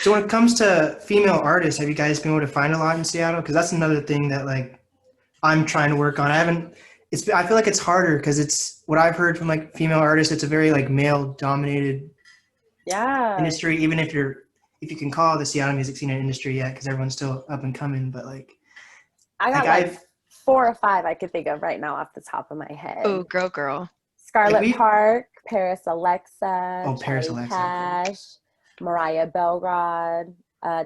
So when it comes to female artists, have you guys been able to find a lot in Seattle? Because that's another thing that like I'm trying to work on. I feel like it's harder because it's what I've heard from like female artists. It's a very like male dominated industry. Even if you can call the Seattle music scene an industry yet, because everyone's still up and coming. But like, I got 4 or 5 I could think of right now off the top of my head. Oh, girl. Scarlet Park, Paris Alexa, Paris Alexa. Cash. Mariah Belgrade,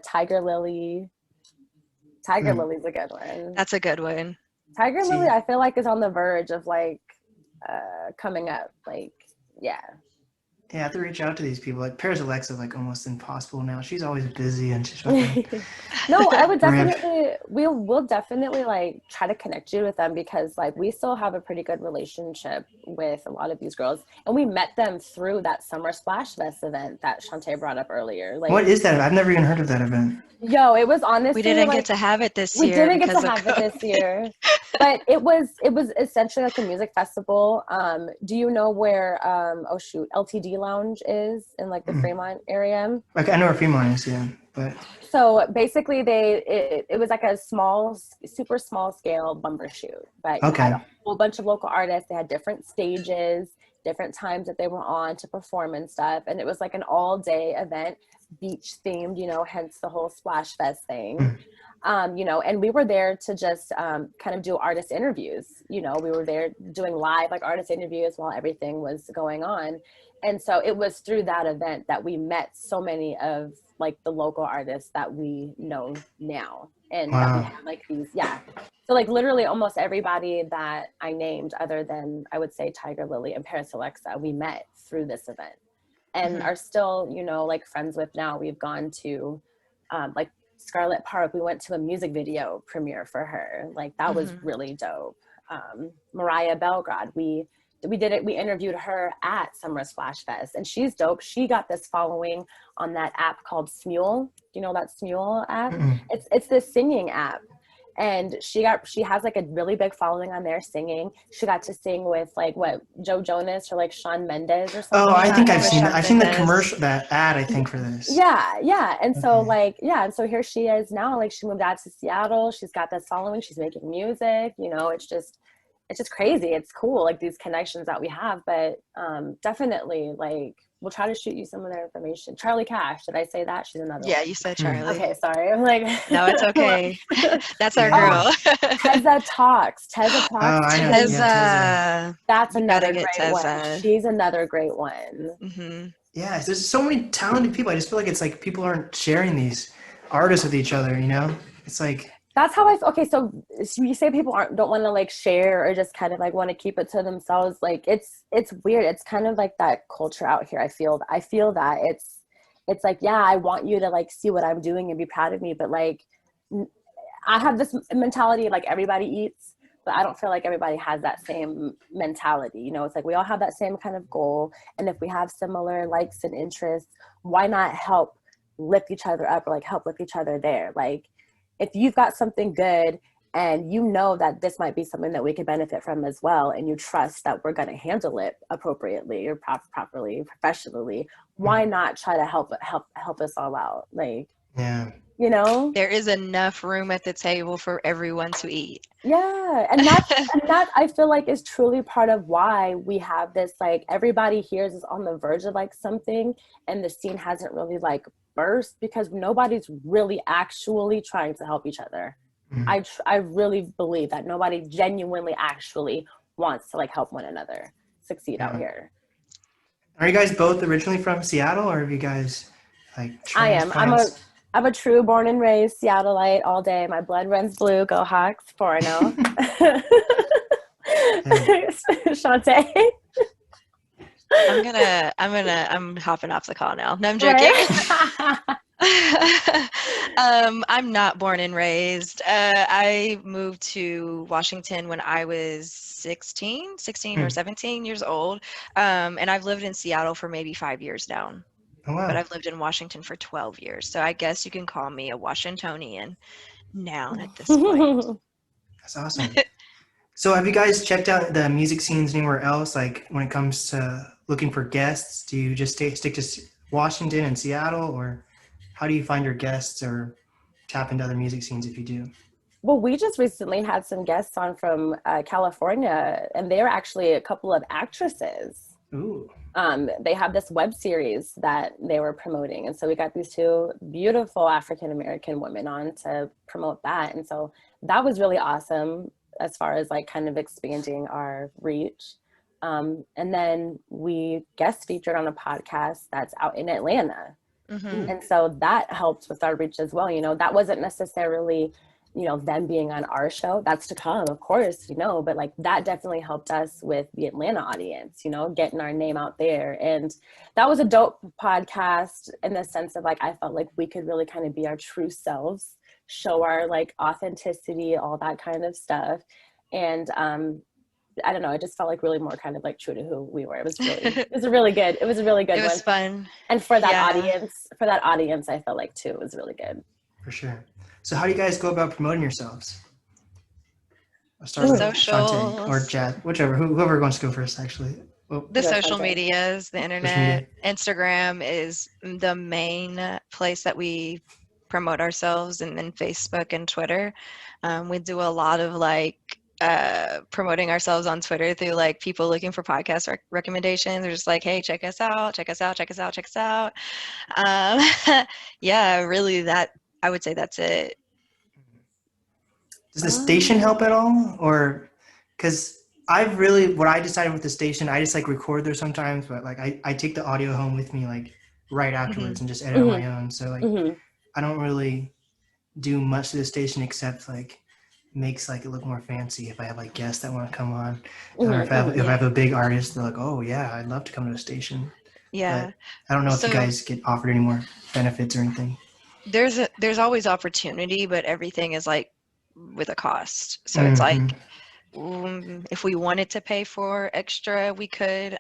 Tiger Lily. Tiger Lily's a good one. That's a good one. Tiger Lily, I feel like, is on the verge of like coming up. Like, yeah. Yeah, I have to reach out to these people. Like Paris Alexa's like almost impossible now. She's always busy and she's fucking No, I would definitely we'll definitely like try to connect you with them, because like we still have a pretty good relationship with a lot of these girls, and we met them through that Summer Splash Fest event that Shantae brought up earlier. Like, what is that? I've never even heard of that event. Yo, it was honestly, we didn't get to have it this year. We didn't get to have it this year. But it was essentially like a music festival. Do you know where LTD Lounge is in like the Fremont area? Like I know where Fremont is, yeah. But so basically it was like a super small scale bumper shoot. But you had a whole bunch of local artists. They had different stages, different times that they were on to perform and stuff. And it was like an all-day event, beach themed, hence the whole Splash Fest thing. And we were there to just kind of do artist interviews. We were there doing live like artist interviews while everything was going on. And so it was through that event that we met so many of like the local artists that we know now. And that we had like these, so like literally almost everybody that I named, other than I would say Tiger Lily and Paris Alexa, we met through this event and are still, like friends with now. We've gone to like Scarlett Park. We went to a music video premiere for her. Like that was really dope. Mariah Belgrade, we interviewed her at Summer Splash Fest, and she's dope. She got this following on that app called Smule. Do you know that Smule app? It's this singing app. And she has like a really big following on there singing. She got to sing with like Joe Jonas or like Shawn Mendes or something. Oh, I think I've seen it. I've seen the commercial, that ad, I think, for this. Yeah. And so and so here she is now. Like she moved out to Seattle. She's got this following. She's making music. It's just crazy. It's cool, like these connections that we have. But definitely, like, we'll try to shoot you some of their information. Charlie Cash, did I say that? She's another one. You said Charlie. Okay, sorry. I'm like, no, it's okay. That's our girl. Tezza Talks. Tezza Talks. Oh, I know. Tezza. That's another great one. She's another great one. Yeah, there's so many talented people. I just feel like it's like people aren't sharing these artists with each other, It's like... That's how I feel. Okay, so you say people don't want to like share or just kind of like want to keep it to themselves. Like it's weird. It's kind of like that culture out here. I feel that it's like, yeah, I want you to like see what I'm doing and be proud of me, but like I have this mentality like everybody eats, but I don't feel like everybody has that same mentality. It's like we all have that same kind of goal, and if we have similar likes and interests, why not help lift each other up or like help lift each other there? Like, if you've got something good and that this might be something that we could benefit from as well, and you trust that we're going to handle it appropriately or properly, professionally, why not try to help us all out? Like, there is enough room at the table for everyone to eat. Yeah. And that I feel like is truly part of why we have this, like, everybody here is on the verge of like something, and the scene hasn't really like burst, because nobody's really actually trying to help each other. I really believe that nobody genuinely actually wants to like help one another succeed out here. Are you guys both originally from Seattle, or have you guys like I am. I'm a true born and raised Seattleite all day. My blood runs blue. Go Hawks, 4-0. Shantae. I'm hopping off the call now. No, I'm joking. Right? I'm not born and raised. I moved to Washington when I was 16 or 17 years old. And I've lived in Seattle for maybe 5 years now. Oh, wow. But I've lived in Washington for 12 years. So I guess you can call me a Washingtonian now at this point. That's awesome. So have you guys checked out the music scenes anywhere else? Like when it comes to looking for guests, do you just stick to Washington and Seattle, or how do you find your guests or tap into other music scenes if you do? Well, we just recently had some guests on from California, and they're actually a couple of actresses. Ooh. They have this web series that they were promoting. And so we got these two beautiful African-American women on to promote that. And so that was really awesome as far as like kind of expanding our reach. And then we guest featured on a podcast that's out in Atlanta. And so that helped with our reach as well. You know, that wasn't necessarily, you know, them being on our show. That's to come, of course, you know, but like that definitely helped us with the Atlanta audience, you know, getting our name out there. And that was a dope podcast in the sense of like, I felt like we could really kind of be our true selves, show our like authenticity, all that kind of stuff. And I don't know, it just felt like really more kind of like true to who we were. It was a really good one. It was fun. And for that audience, I felt like too, it was really good. For sure. So how do you guys go about promoting yourselves? I'll start with Shantae or Jazz, whoever wants to go first, actually. The social medias, the internet, Instagram is the main place that we promote ourselves, and then Facebook and Twitter. We do a lot of like promoting ourselves on Twitter through like people looking for podcast recommendations. They're just like, hey, check us out. Yeah, really, that I would say that's it. Does the station help at all? Or because what I decided with the station, I just like record there sometimes, but like I take the audio home with me like right afterwards and just edit on my own. So like I don't really do much to the station except like makes like it look more fancy if I have like guests that want to come on, or if I have a big artist, they're like, oh yeah, I'd love to come to the station. Yeah, but I don't know if you guys get offered any more benefits or anything. There's always opportunity, but everything is like with a cost. So it's like if we wanted to pay for extra, we could,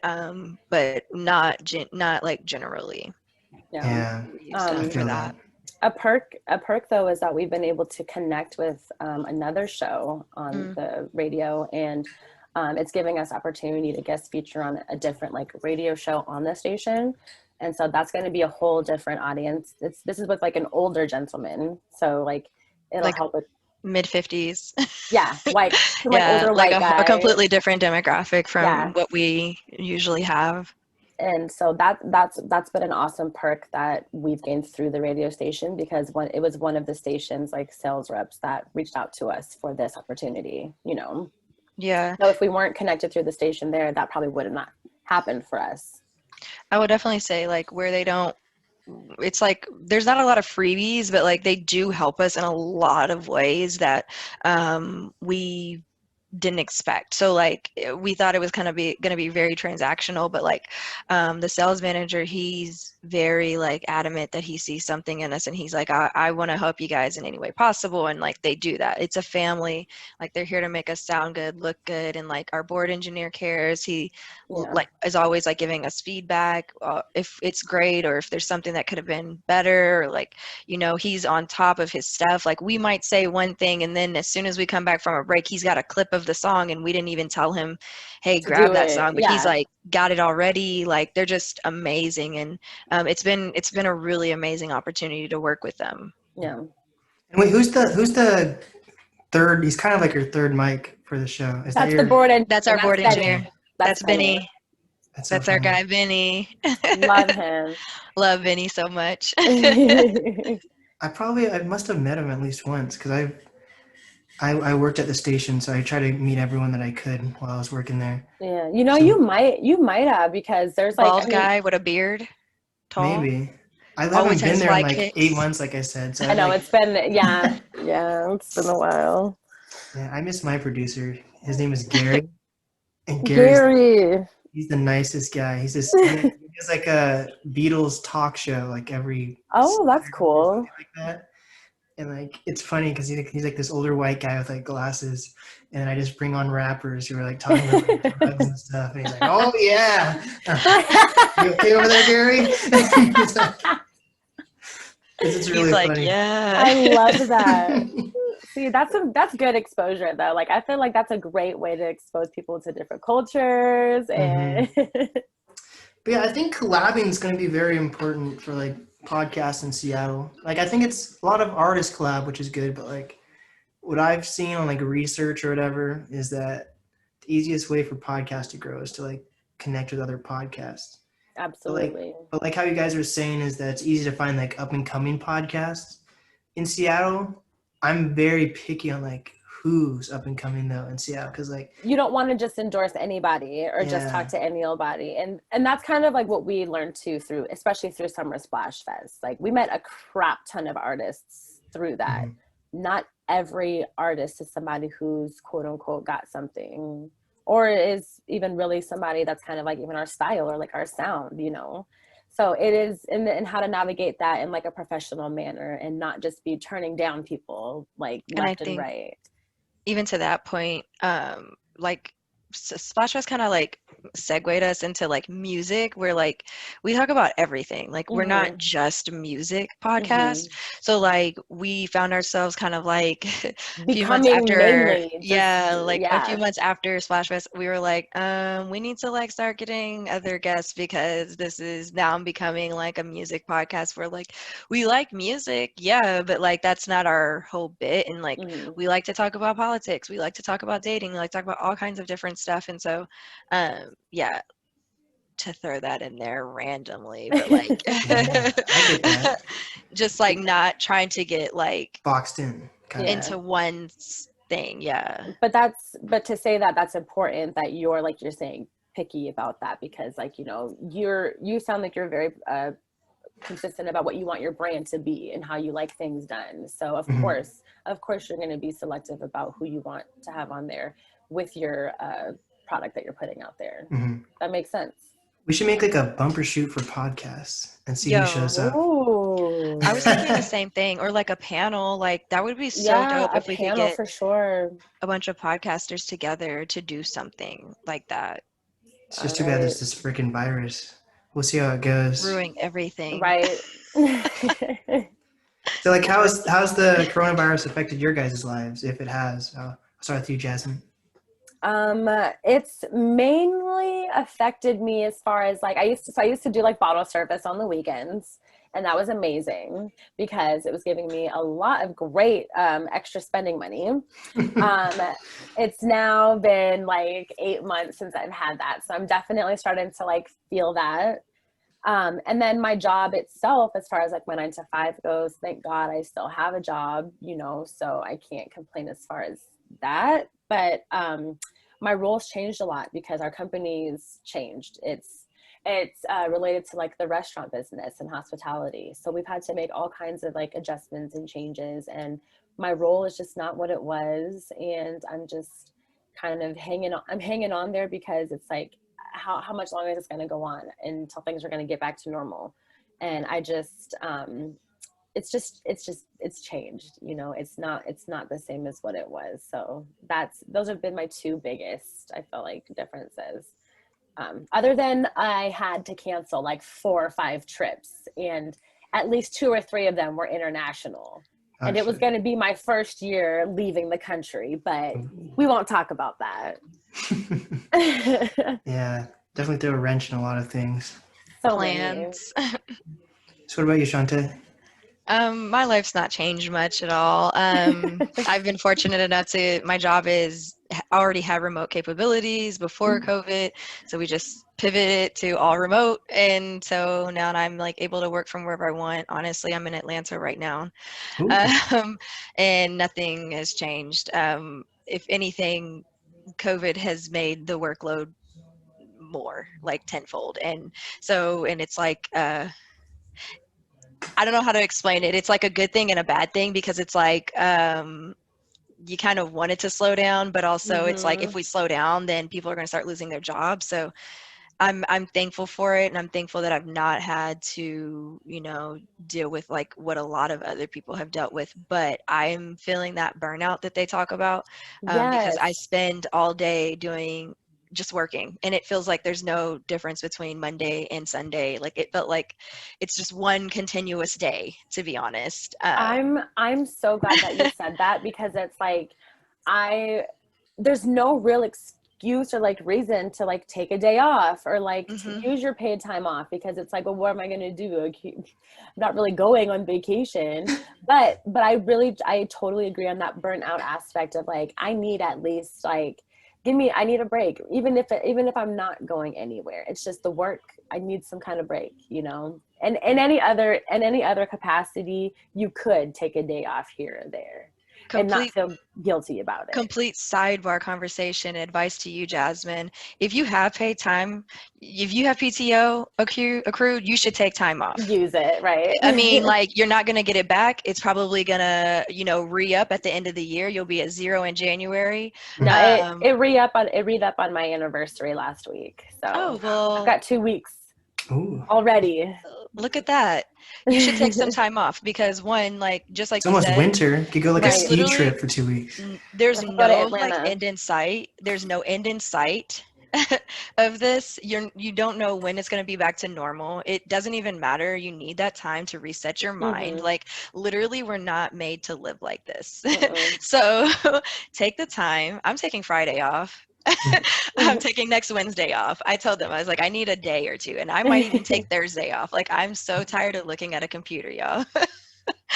but not like generally. Yeah, I feel that. A perk though is that we've been able to connect with another show on the radio, and it's giving us opportunity to guest feature on a different like radio show on the station. And so that's going to be a whole different audience. This is with like an older gentleman, so like it'll like help with mid-50s. Yeah, like older like white guy. A completely different demographic from what we usually have. And so that's been an awesome perk that we've gained through the radio station, because it was one of the station's like sales reps that reached out to us for this opportunity, you know. Yeah. So if we weren't connected through the station there, that probably would have not happened for us. I would definitely say like where they don't, it's like there's not a lot of freebies, but like they do help us in a lot of ways that we didn't expect. So like we thought it was going to be very transactional, but like the sales manager, he's very like adamant that he sees something in us, and he's like, I want to help you guys in any way possible. And like they do that. It's a family, like they're here to make us sound good, look good. And like our board engineer cares. He like is always like giving us feedback if it's great or if there's something that could have been better, or like, you know, he's on top of his stuff. Like we might say one thing, and then as soon as we come back from a break, he's got a clip of the song and we didn't even tell him, hey, grab that song, but he's like got it already. Like they're just amazing. And it's been a really amazing opportunity to work with them. Yeah. And wait, who's the third? He's kind of like your third mic for the show. That's our board engineer. That's Benny. That's our guy, Benny. Love him. Love Benny so much. I must have met him at least once, because I worked at the station, so I tried to meet everyone that I could while I was working there. Yeah, you know, so, you might have, because there's like bald guy with a beard, tall. Maybe. I haven't been there in like 8 months, like I said. So I know it's been it's been a while. Yeah, I miss my producer. His name is Gary. And Gary. He's the nicest guy. He has like a Beatles talk show like every. Oh, that's cool. Like that. And like it's funny because he's like this older white guy with like glasses, and I just bring on rappers who are like talking about like, drugs and stuff, and he's like, "Oh yeah, you okay over there, Gary?" It's really funny. Yeah, I love that. See, that's good exposure though. Like I feel like that's a great way to expose people to different cultures and. But yeah, I think collabing is going to be very important for like podcasts in Seattle. Like I think it's a lot of artists collab, which is good, but like what I've seen on like research or whatever is that the easiest way for podcasts to grow is to like connect with other podcasts. Absolutely. But like how you guys were saying is that it's easy to find like up and coming podcasts in Seattle. I'm very picky on like who's up and coming though in Seattle, because like you don't want to just endorse anybody or just talk to any old body, and that's kind of like what we learned too through, especially through Summer Splash Fest. Like we met a crap ton of artists through that. Not every artist is somebody who's quote unquote got something, or is even really somebody that's kind of like even our style or like our sound, you know. So it is, and how to navigate that in like a professional manner and not just be turning down people like left and right. Even to that point, like Splash Fest kind of like segued us into like music, where like we talk about everything. Like we're not just music podcast. So like we found ourselves kind of like a few months after, a few months after Splash Fest, we were like, we need to like start getting other guests, because this is now becoming like a music podcast where like we like music, but like that's not our whole bit. And like we like to talk about politics, we like to talk about dating, we like to talk about all kinds of different stuff. And so to throw that in there randomly, but like I get that. Just like not trying to get like boxed in into one thing. But to say that that's important, that you're like you're saying picky about that, because like, you know, you sound like you're very consistent about what you want your brand to be and how you like things done. So of course you're going to be selective about who you want to have on there with your product that you're putting out there. That makes sense. We should make like a bumper shoot for podcasts and see who shows up. Ooh. I was thinking the same thing, or like a panel. Like that would be so dope if we could get for sure a bunch of podcasters together to do something like that. It's just too bad there's this freaking virus. We'll see how it goes. Ruining everything. Right. So like how's the coronavirus affected your guys' lives, if it has? I'll start with you, Jasmine. It's mainly affected me as far as like I used to do like bottle service on the weekends, and that was amazing because it was giving me a lot of great extra spending money. It's now been like 8 months since I've had that, so I'm definitely starting to like feel that. And then my job itself, as far as like my 9 to 5 goes, thank God I still have a job, you know, so I can't complain as far as that. But my roles changed a lot because our company's changed. It's related to like the restaurant business and hospitality. So we've had to make all kinds of like adjustments and changes, and my role is just not what it was. And I'm just kind of hanging on there because it's like, how much longer is this going to go on until things are going to get back to normal? And I just, it's changed, you know, it's not the same as what it was. So those have been my two biggest, I feel like, differences. Other than I had to cancel like 4 or 5 trips, and at least 2 or 3 of them were international. And it was going to be my first year leaving the country, but we won't talk about that. Yeah, definitely threw a wrench in a lot of things. Plans. So what about you, Shantae? My life's not changed much at all. I've been fortunate enough my job already had remote capabilities before COVID. So we just pivoted to all remote. And so now I'm like able to work from wherever I want. Honestly, I'm in Atlanta right now. And nothing has changed. If anything, COVID has made the workload more, like tenfold. And it's like, I don't know how to explain it. It's like a good thing and a bad thing, because it's like you kind of want it to slow down, but also it's like if we slow down, then people are going to start losing their jobs. So I'm thankful for it, and I'm thankful that I've not had to, you know, deal with like what a lot of other people have dealt with. But I'm feeling that burnout that they talk about because I spend all day just working, and it feels like there's no difference between Monday and Sunday. Like it felt like it's just one continuous day, to be honest. I'm so glad that you said that, because it's like there's no real excuse or like reason to like take a day off or like to use your paid time off, because it's like, well, what am I going to do? I'm not really going on vacation. but I totally agree on that burnout aspect of like, I need at least like, I need a break, even if I'm not going anywhere. It's just the work. I need some kind of break, you know. And in any other capacity, you could take a day off here or there. and not feel guilty about it. Complete sidebar conversation advice to you, Jasmine. If you have paid time, if you have PTO accrued, you should take time off. Use it, right? I mean, like, you're not going to get it back. It's probably going to, re-up at the end of the year. You'll be at 0 in January. No, it re-up on my anniversary last week. So I've got 2 weeks already. Look at that. You should take some time off because one, like, just like it's almost winter. You could go like a ski trip for 2 weeks. There's no like end in sight. There's no end in sight of this. You don't know when it's going to be back to normal. It doesn't even matter. You need that time to reset your mind. Like, literally, we're not made to live like this. So take the time. I'm taking Friday off. I'm taking next Wednesday off. I told them, I was like, I need a day or two, and I might even take Thursday off. Like, I'm so tired of looking at a computer, y'all.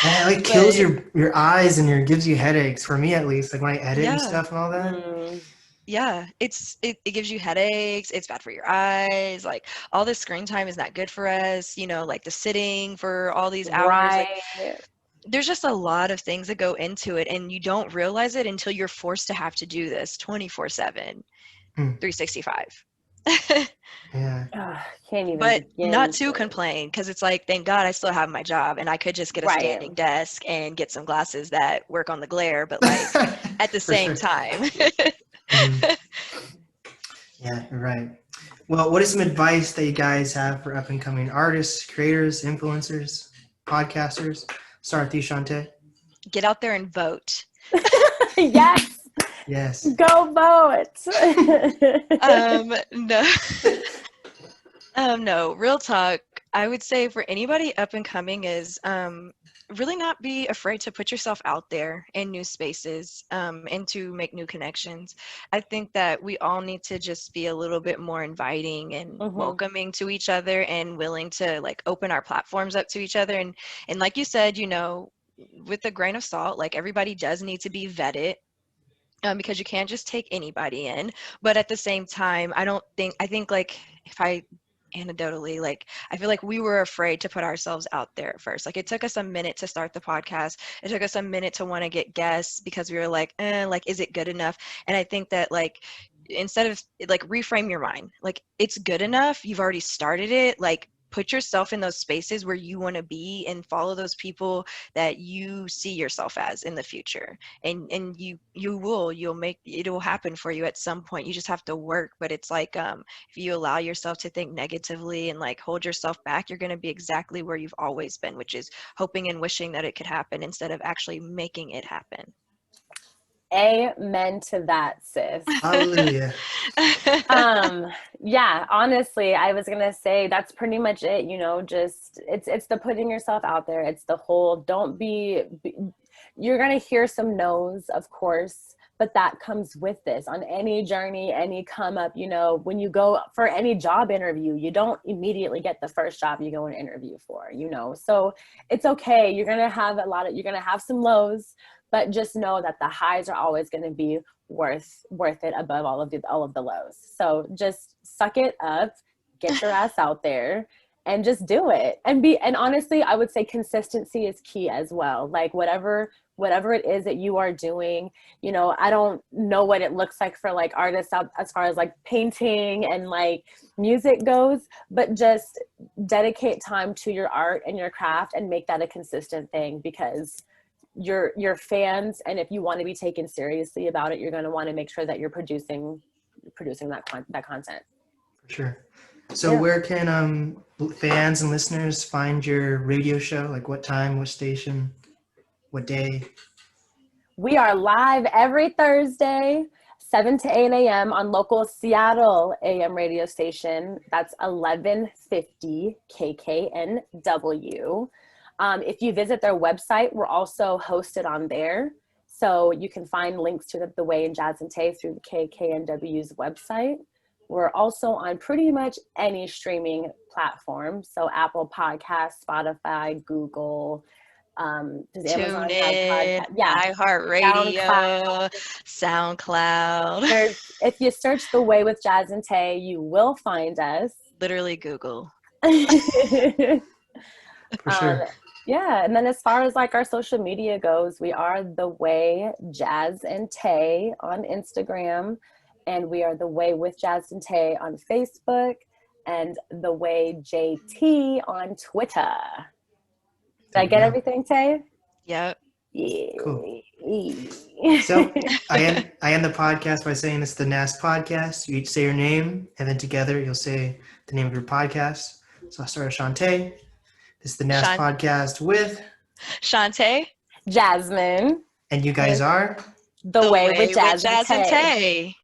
Yeah, it like kills your eyes and gives you headaches. For me, at least, like when I edit and stuff and all that. Yeah, it gives you headaches. It's bad for your eyes. Like, all this screen time is not good for us. Like the sitting for all these hours. Right. Like, there's just a lot of things that go into it, and you don't realize it until you're forced to have to do this 24/7, 365. Yeah. Can't even. But not to complain, because it's like, thank God I still have my job, and I could just get a standing desk and get some glasses that work on the glare, but like at the same time. Yeah, you're right. Well, what is some advice that you guys have for up and coming artists, creators, influencers, podcasters? Start with you, Shantae. Get out there and vote. Yes. Yes. Go vote. No, real talk. I would say for anybody up and coming is really not be afraid to put yourself out there in new spaces and to make new connections. I think that we all need to just be a little bit more inviting and welcoming to each other, and willing to like open our platforms up to each other. And like you said, with a grain of salt, like, everybody does need to be vetted. Because you can't just take anybody in. But at the same time, I think like, if I anecdotally, like, I feel like we were afraid to put ourselves out there at first. Like, it took us a minute to start the podcast. It took us a minute to want to get guests, because we were like, like, is it good enough? And I think that, like, instead of like, reframe your mind, like, it's good enough. You've already started it. Like, put yourself in those spaces where you want to be, and follow those people that you see yourself as in the future. And you'll make it will happen for you at some point. You just have to work. But it's like, if you allow yourself to think negatively and like hold yourself back, you're going to be exactly where you've always been, which is hoping and wishing that it could happen instead of actually making it happen. Amen to that, sis. Hallelujah. Yeah, honestly, I was gonna say that's pretty much it. Just it's the putting yourself out there. It's the whole you're gonna hear some no's, of course, but that comes with this on any journey, any come up. When you go for any job interview, you don't immediately get the first job you go and interview for. So it's okay. You're gonna have some lows. But just know that the highs are always going to be worth it above all of the lows. So just suck it up, get your ass out there, and just do it. And honestly, I would say consistency is key as well. Like, whatever it is that you are doing, I don't know what it looks like for like artists out as far as like painting and like music goes, but just dedicate time to your art and your craft and make that a consistent thing, because your fans, and if you want to be taken seriously about it, you're going to want to make sure that you're producing that content. For sure. So where can fans and listeners find your radio show? Like, what time, what station, what day? We are live every Thursday, 7 to 8 a.m. on local Seattle AM radio station. That's 1150 KKNW. If you visit their website, we're also hosted on there. So you can find links to the Way in Jazz and Tae through the KKNW's website. We're also on pretty much any streaming platform. So Apple Podcasts, Spotify, Google, does Amazon have podcasts? Yeah, iHeartRadio, SoundCloud. If you search The Way with Jazz and Tae, you will find us. Literally Google. For sure. Yeah, and then as far as like our social media goes, we are The Way Jazz and Tae on Instagram, and we are The Way with Jazz and Tae on Facebook, and The Way JT on Twitter. Did I get everything, Tae? Yep. Yeah. Cool. So I end the podcast by saying it's the NAST podcast. You each say your name, and then together you'll say the name of your podcast. So I'll start with Shantae. This is the NAST podcast with Shantae, Jasmine, and you guys are The Way with Jazz and Tae.